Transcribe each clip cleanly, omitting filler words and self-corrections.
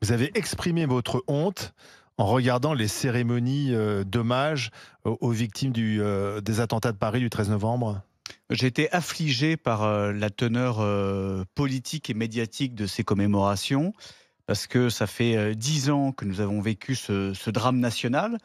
Vous avez exprimé votre honte en regardant les cérémonies d'hommage aux victimes des attentats de Paris du 13 novembre? J'ai été affligé par, la teneur, politique et médiatique de ces commémorations, parce que ça fait, 10 ans que nous avons vécu ce drame national,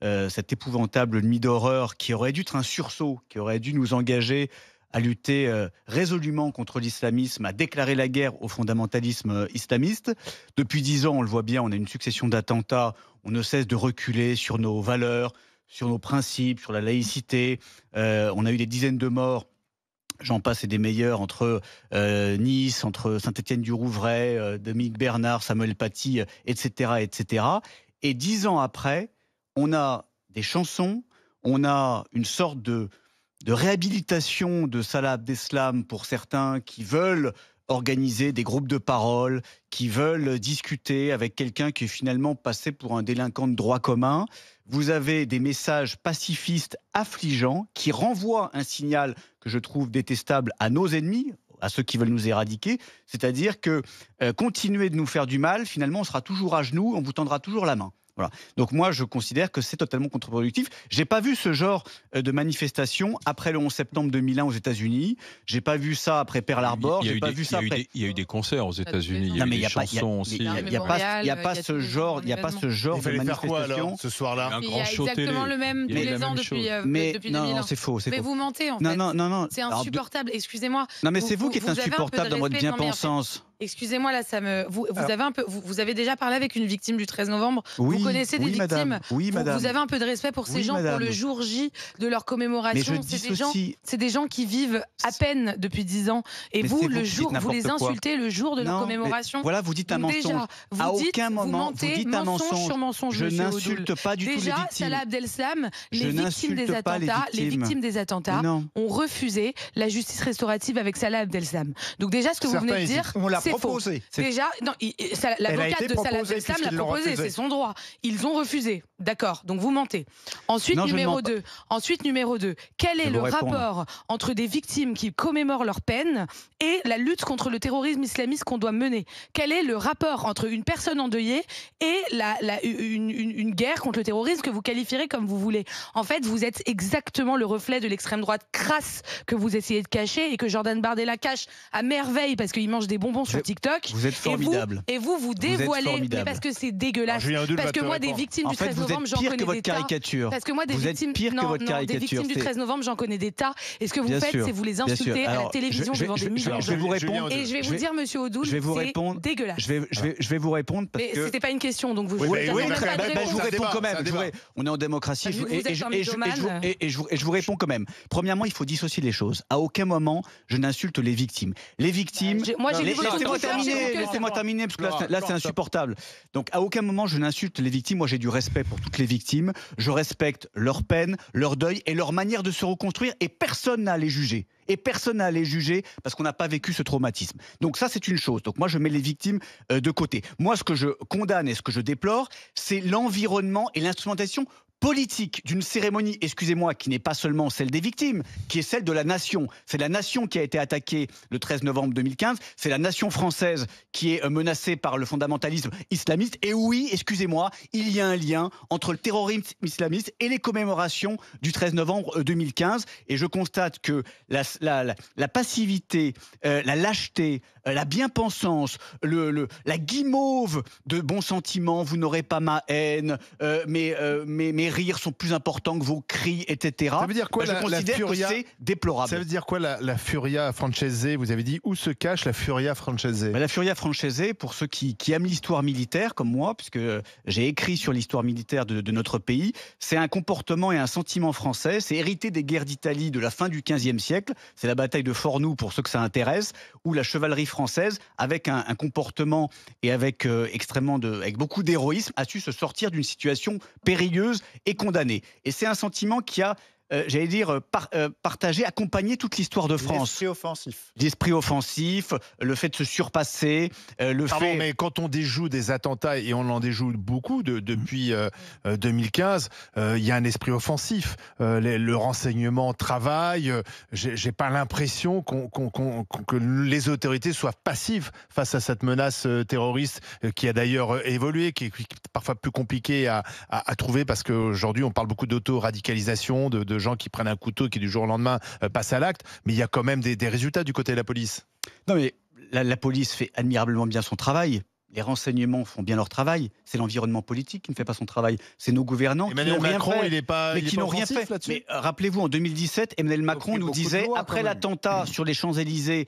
cette épouvantable nuit d'horreur qui aurait dû être un sursaut, qui aurait dû nous engager à lutter, résolument contre l'islamisme, à déclarer la guerre au fondamentalisme, islamiste. Depuis 10 ans, on le voit bien, on a une succession d'attentats, on ne cesse de reculer sur nos valeurs, sur nos principes, sur la laïcité. On a eu des dizaines de morts, j'en passe et des meilleurs, entre Nice, entre Saint-Étienne-du-Rouvray, Dominique Bernard, Samuel Paty, etc., etc. Et 10 ans après, on a des chansons, on a une sorte de réhabilitation de Salah Abdeslam pour certains qui veulent organiser des groupes de parole, qui veulent discuter avec quelqu'un qui est finalement passé pour un délinquant de droit commun. Vous avez des messages pacifistes affligeants qui renvoient un signal que je trouve détestable à nos ennemis, à ceux qui veulent nous éradiquer, c'est-à-dire que continuer de nous faire du mal, finalement on sera toujours à genoux, on vous tendra toujours la main. Voilà. Donc moi, je considère que c'est totalement contre-productif. J'ai pas vu ce genre de manifestation après le 11 septembre 2001 aux États-Unis. J'ai pas vu ça après Pearl Harbor. J'ai pas vu ça après. Il y a eu des concerts aux États-Unis. Il y Non, a eu mais des chansons aussi. Il y a pas ce genre, il y a pas ce genre Il de fallait faire quoi manifestation. alors ce soir-là? Un Il y grand a show télé. exactement le même Il tous y a eu la les ans même depuis, chose. Mais depuis non, 2001. c'est faux, c'est Mais faux. vous mentez en Non, fait. non, non, non. C'est Alors, insupportable. Excusez-moi. non, mais c'est vous qui êtes avez un peu de insupportable dans votre respect. Non, mais en fait, bien-pensance. excusez-moi là, ça me. Vous Alors- avez un peu. Vous avez déjà parlé avec une victime du 13 novembre. Oui, Vous connaissez des oui, victimes. madame. Oui, madame. Vous avez un peu de respect pour ces Oui, gens pour madame. le jour J de leur Mais commémoration. je C'est des gens. dissocie. C'est des gens qui vivent à peine depuis 10 ans. Et Mais vous, c'est le vous qui jour, dites vous les n'importe quoi. insultez le jour de leur Non, mais commémoration. voilà, vous dites un Donc mensonge. déjà, vous À dites, aucun vous moment, mentez, vous dites un mensonge mensonge. sur mensonge, Je monsieur n'insulte Odoul. pas du tout les Déjà, victimes. Salah Abdeslam, Je les victimes des n'insulte pas les attentats, les victimes. victimes des attentats Non. ont refusé la justice restaurative avec Salah Abdeslam. Donc déjà, ce que vous Certains, venez de ils dire, disent, on l'a c'est faux. proposé. Déjà, non, Elle a l'avocate été de Salah proposée Abdeslam l'a puisqu'ils l'ont proposé, refusé. c'est son droit. Ils ont refusé. D'accord, donc vous mentez. Ensuite, Non, je ne numéro mens pas. 2. Ensuite, numéro 2. Quel est Je le vous réponds, rapport entre des victimes qui commémorent leur peine et la lutte contre le terrorisme islamiste qu'on doit mener? Quel est le rapport entre une personne endeuillée et une guerre contre le terrorisme que vous qualifierez comme vous voulez? En fait, vous êtes exactement le reflet de l'extrême droite crasse que vous essayez de cacher et que Jordan Bardella cache à merveille parce qu'il mange des bonbons sur TikTok. Vous êtes formidable. Et vous êtes dévoilez, mais formidable. parce que c'est Alors, dégueulasse. Julien Odoul Parce va que te moi, des répondre. victimes En du fait, 13 vous novembre, êtes j'en pire connais que votre des tas. caricature. Parce que moi, des Vous êtes victimes, pire que non, votre non, des caricature. victimes du C'est- 13 novembre, j'en connais des tas. Et ce que vous Bien faites, sûr, c'est vous les bien sûr. insultez à la Alors, télévision devant des millions. je vais vous Julien répondre. Odoul. Et je vais je vous vais- dire, monsieur Odoul, Je vais vous c'est répondre. dégueulasse. Je vais vous répondre parce Mais que. c'était pas une question, donc vous Oui, vous oui, avez très pas bien. de Je vous réponse. un réponds débat, quand même. c'est un débat. On est en démocratie. Vu que vous êtes un mythomane. Et je vous réponds quand même. Premièrement, il faut dissocier les choses. À aucun moment, je n'insulte les victimes. Les victimes. Moi, j'ai lu votre Laissez-moi Twitter, j'ai terminer, vu que- laissez-moi terminer, parce que là, c'est Laurent, insupportable. Donc, à aucun moment, je n'insulte les victimes. Moi, j'ai du respect pour toutes les victimes. Je respecte leur peine, leur deuil et leur manière de se reconstruire. Et personne n'a à les juger. Et personne n'a à les juger parce qu'on n'a pas vécu ce traumatisme. Donc ça, c'est une chose. Donc moi, je mets les victimes de côté. Moi, ce que je condamne et ce que je déplore, c'est l'environnement et l'instrumentalisation politique d'une cérémonie, excusez-moi, qui n'est pas seulement celle des victimes, qui est celle de la nation. C'est la nation qui a été attaquée le 13 novembre 2015, c'est la nation française qui est menacée par le fondamentalisme islamiste. Et oui, excusez-moi, il y a un lien entre le terrorisme islamiste et les commémorations du 13 novembre 2015. Et je constate que la passivité, la lâcheté, la bien-pensance, la guimauve de bons sentiments, vous n'aurez pas ma haine, mes rires sont plus importants que vos cris, etc. Ça veut dire quoi, Je la considère furia que c'est déplorable. Ça veut dire quoi la Furia Francese? Vous avez dit où se cache la Furia Francese? La Furia Francese, pour ceux qui aiment l'histoire militaire, comme moi, puisque j'ai écrit sur l'histoire militaire de notre pays, c'est un comportement et un sentiment français. C'est hérité des guerres d'Italie de la fin du XVe siècle. C'est la bataille de Fornoux, pour ceux que ça intéresse, où la chevalerie française, avec un comportement et avec avec beaucoup d'héroïsme, a su se sortir d'une situation périlleuse et condamnée. Et c'est un sentiment qui a j'allais dire, partager, accompagner toute l'histoire de France. L'esprit offensif. L'esprit offensif, le fait de se surpasser, Pardon, mais quand on déjoue des attentats, et on en déjoue beaucoup depuis 2015, il y a un esprit offensif. Le renseignement travaille. J'ai pas l'impression que les autorités soient passives face à cette menace terroriste qui a d'ailleurs évolué, qui est parfois plus compliquée à trouver parce qu'aujourd'hui on parle beaucoup d'auto-radicalisation, de gens qui prennent un couteau qui du jour au lendemain passent à l'acte, mais il y a quand même des résultats du côté de la police. Non mais la police fait admirablement bien son travail. Les renseignements font bien leur travail. C'est l'environnement politique qui ne fait pas son travail. C'est nos gouvernants Emmanuel qui n'ont rien Macron, fait. il n'est pas, mais il est qui pas n'ont rien offensif fait. là-dessus. Mais rappelez-vous, en 2017, Emmanuel Macron nous disait, après l'attentat sur les Champs-Élysées,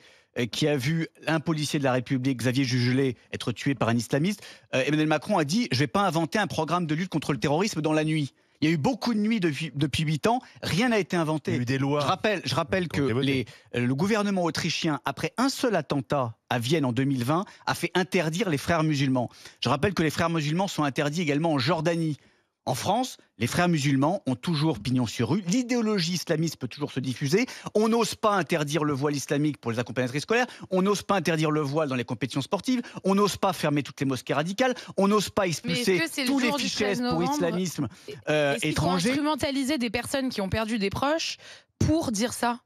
qui a vu un policier de la République, Xavier Jugelé, être tué par un islamiste, Emmanuel Macron a dit « Je ne vais pas inventer un programme de lutte contre le terrorisme dans la nuit ». Il y a eu beaucoup de nuits depuis 8 ans, rien n'a été inventé. Il y a eu des lois. Je rappelle que le gouvernement autrichien, après un seul attentat à Vienne en 2020, a fait interdire les frères musulmans. Je rappelle que les frères musulmans sont interdits également en Jordanie. En France, les frères musulmans ont toujours pignon sur rue. L'idéologie islamiste peut toujours se diffuser. On n'ose pas interdire le voile islamique pour les accompagnatrices scolaires. On n'ose pas interdire le voile dans les compétitions sportives. On n'ose pas fermer toutes les mosquées radicales. On n'ose pas expulser tous les fichés pour islamisme étranger. Il faut instrumentaliser des personnes qui ont perdu des proches pour dire ça.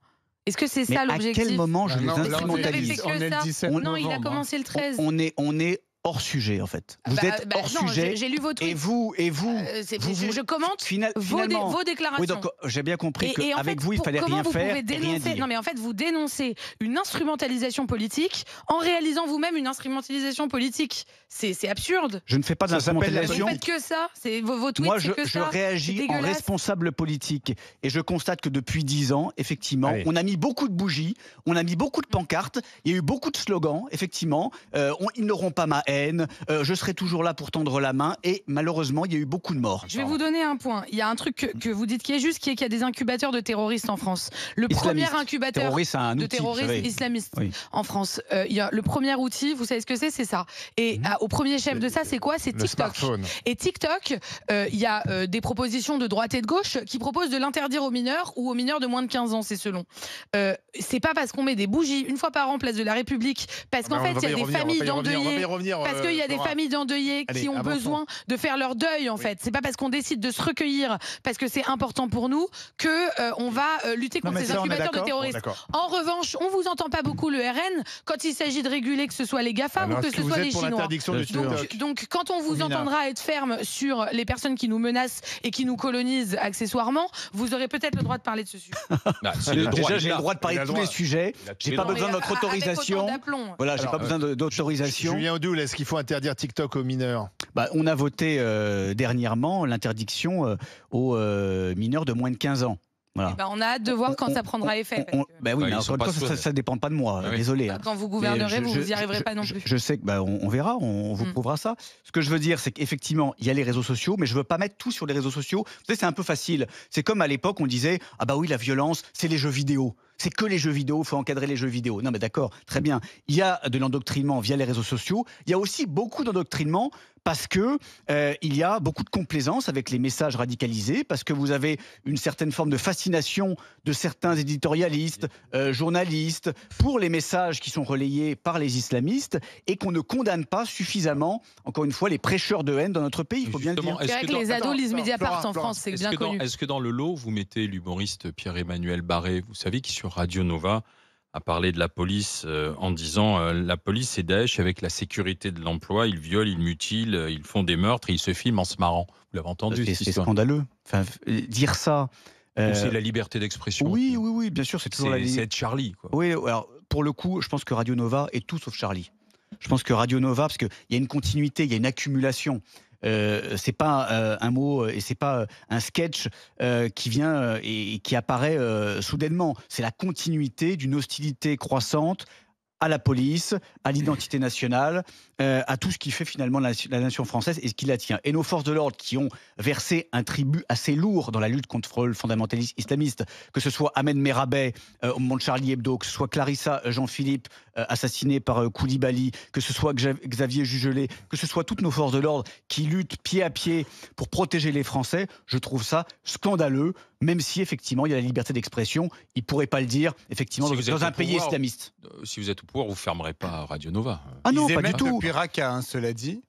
Est-ce que c'est ça l'objectif? À quel moment je les instrumentalise? On est le 17 novembre. Non, il a commencé le 13. On est hors sujet en fait. Vous êtes hors sujet. J'ai lu vos tweets. Et vous, je commente vos déclarations. Oui, donc j'ai bien compris qu'avec vous, il fallait rien faire et rien dire. Non, mais en fait, vous dénoncez une instrumentalisation politique en réalisant vous-même une instrumentalisation politique. C'est absurde. Je ne fais pas d'instrumentalisation. Vous faites que ça. Vos tweets, moi, c'est que je ça. réagis en responsable politique et je constate que depuis 10 ans, effectivement, on a mis beaucoup de bougies, on a mis beaucoup de pancartes, il y a eu beaucoup de slogans, effectivement. Ils n'auront pas ma haine. Je serai toujours là pour tendre la main et malheureusement il y a eu beaucoup de morts. Je vais vous donner un point. Il y a un truc que vous dites qui est juste, qui est qu'il y a des incubateurs de terroristes en France. Le premier incubateur de terroristes islamistes en France, il y a le premier outil, vous savez ce que c'est ça. Et au premier chef de ça, c'est quoi? C'est TikTok. Et TikTok, il y a des propositions de droite et de gauche qui proposent de l'interdire aux mineurs ou aux mineurs de moins de 15 ans, c'est selon. C'est pas parce qu'on met des bougies une fois par an place de la République, parce qu'en fait il y a des familles d'endeuillés. Parce qu'il y a des familles d'endeuillés qui ont besoin de faire leur deuil, en fait. C'est pas parce qu'on décide de se recueillir, parce que c'est important pour nous, que on va lutter contre ces incubateurs de terroristes. En revanche, on vous entend pas beaucoup le RN quand il s'agit de réguler que ce soit les GAFA ou que ce soit les Chinois. Donc, quand on vous entendra être ferme sur les personnes qui nous menacent et qui nous colonisent accessoirement, vous aurez peut-être le droit de parler de ce sujet. Déjà, j'ai le droit de parler de tous les sujets. J'ai pas besoin de votre autorisation. Voilà, j'ai pas besoin d'autorisation. Julien Audoul, est-ce qu'il faut interdire TikTok aux mineurs? On a voté dernièrement l'interdiction aux mineurs de moins de 15 ans. Voilà. On a hâte de voir quand ça prendra effet. Ça dépend pas de moi, désolé. Quand vous gouvernerez, vous n'y arriverez pas non plus. Je sais que on verra, on vous prouvera ça. Ce que je veux dire, c'est qu'effectivement, il y a les réseaux sociaux, mais je veux pas mettre tout sur les réseaux sociaux. Vous savez, c'est un peu facile. C'est comme à l'époque, on disait « Ah bah oui, la violence, c'est les jeux vidéo. C'est que les jeux vidéo, il faut encadrer les jeux vidéo. » Non mais d'accord, très bien. Il y a de l'endoctrinement via les réseaux sociaux. Il y a aussi beaucoup d'endoctrinement parce que il y a beaucoup de complaisance avec les messages radicalisés, parce que vous avez une certaine forme de fascination de certains éditorialistes, journalistes, pour les messages qui sont relayés par les islamistes et qu'on ne condamne pas suffisamment, encore une fois, les prêcheurs de haine dans notre pays, il faut bien le dire. C'est vrai que les ados lisent Mediapart en France, c'est bien connu. Est-ce que dans le lot, vous mettez l'humoriste Pierre-Emmanuel Barré, vous savez, qui sur Radio Nova a parlé de la police en disant la police c'est Daesh avec la sécurité de l'emploi, ils violent, ils mutilent, ils font des meurtres et ils se filment en se marrant. Vous l'avez entendu? C'est scandaleux. Enfin, dire ça. C'est la liberté d'expression. Oui, bien sûr, c'est toujours la liberté. C'est être Charlie, quoi. Oui, alors pour le coup, je pense que Radio Nova est tout sauf Charlie. Je pense que Radio Nova, parce qu'il y a une continuité, il y a une accumulation. C'est pas un mot et c'est pas un sketch qui vient et qui apparaît soudainement. C'est la continuité d'une hostilité croissante à la police, à l'identité nationale, à tout ce qui fait finalement la nation française et ce qui la tient. Et nos forces de l'ordre qui ont versé un tribut assez lourd dans la lutte contre le fondamentalisme islamiste, que ce soit Ahmed Merabet au moment de Charlie Hebdo, que ce soit Clarissa Jean-Philippe assassiné par Koulibaly, que ce soit Xavier Jugelé, que ce soit toutes nos forces de l'ordre qui luttent pied à pied pour protéger les Français, je trouve ça scandaleux, même si effectivement il y a la liberté d'expression, il ne pourrait pas le dire effectivement dans un pays islamiste. Si vous êtes au pouvoir, vous ne fermerez pas Radio Nova. Ah non, Ils pas du émettent tout. depuis Raqqa, hein, cela dit.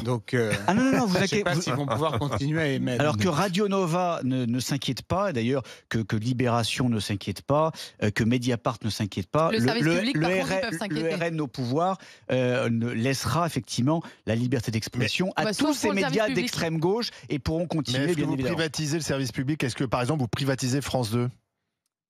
Donc, Ah non, vous je ne sais inquiétez pas s'ils vont pouvoir continuer à émettre. Alors que Radio Nova ne s'inquiète pas, et d'ailleurs que Libération ne s'inquiète pas, que Mediapart ne s'inquiète pas, Le service public, par contre, ils peuvent s'inquiéter. le RN au pouvoir ne laissera effectivement la liberté d'expression à Bah, tous sauf ces pour le médias service public. d'extrême gauche et pourront Mais continuer, est-ce que bien vous évidemment. privatisez le service public? Est-ce que, par exemple, vous privatisez France 2?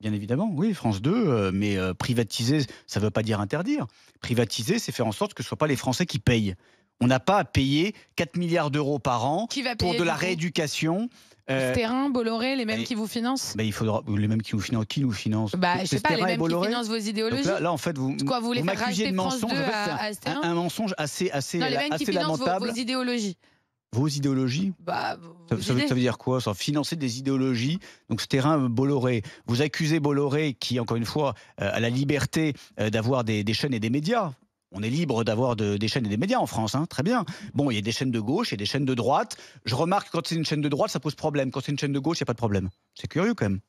Bien évidemment, oui, France 2, mais privatiser, ça ne veut pas dire interdire. Privatiser, c'est faire en sorte que ce ne soient pas les Français qui payent. On n'a pas à payer 4 milliards d'euros par an Qui va pour payer de du la coup rééducation. Terrain, Bolloré, les mêmes et- qui vous financent? Il faudra les mêmes qui nous financent. Qui nous finance? Bah, je sais pas, les Sterrin et mêmes qui Bolloré. financent vos Donc idéologies. là, en fait, vous Quoi, vous voulez faire m'accusez racheter de France mensonge. 2 En fait, à c'est Sterrin? un mensonge assez Non, les mêmes qui financent lamentable. vos idéologies. Vos idéologies? Bah, Ça, vos ça veut idées. dire quoi? Ça, financer des idéologies. Donc ce terrain Bolloré. Vous accusez Bolloré qui, encore une fois, a la liberté d'avoir des chaînes et des médias. On est libre d'avoir des chaînes et des médias en France, hein, très bien. Bon, il y a des chaînes de gauche, il y a des chaînes de droite. Je remarque que quand c'est une chaîne de droite, ça pose problème. Quand c'est une chaîne de gauche, il n'y a pas de problème. C'est curieux quand même.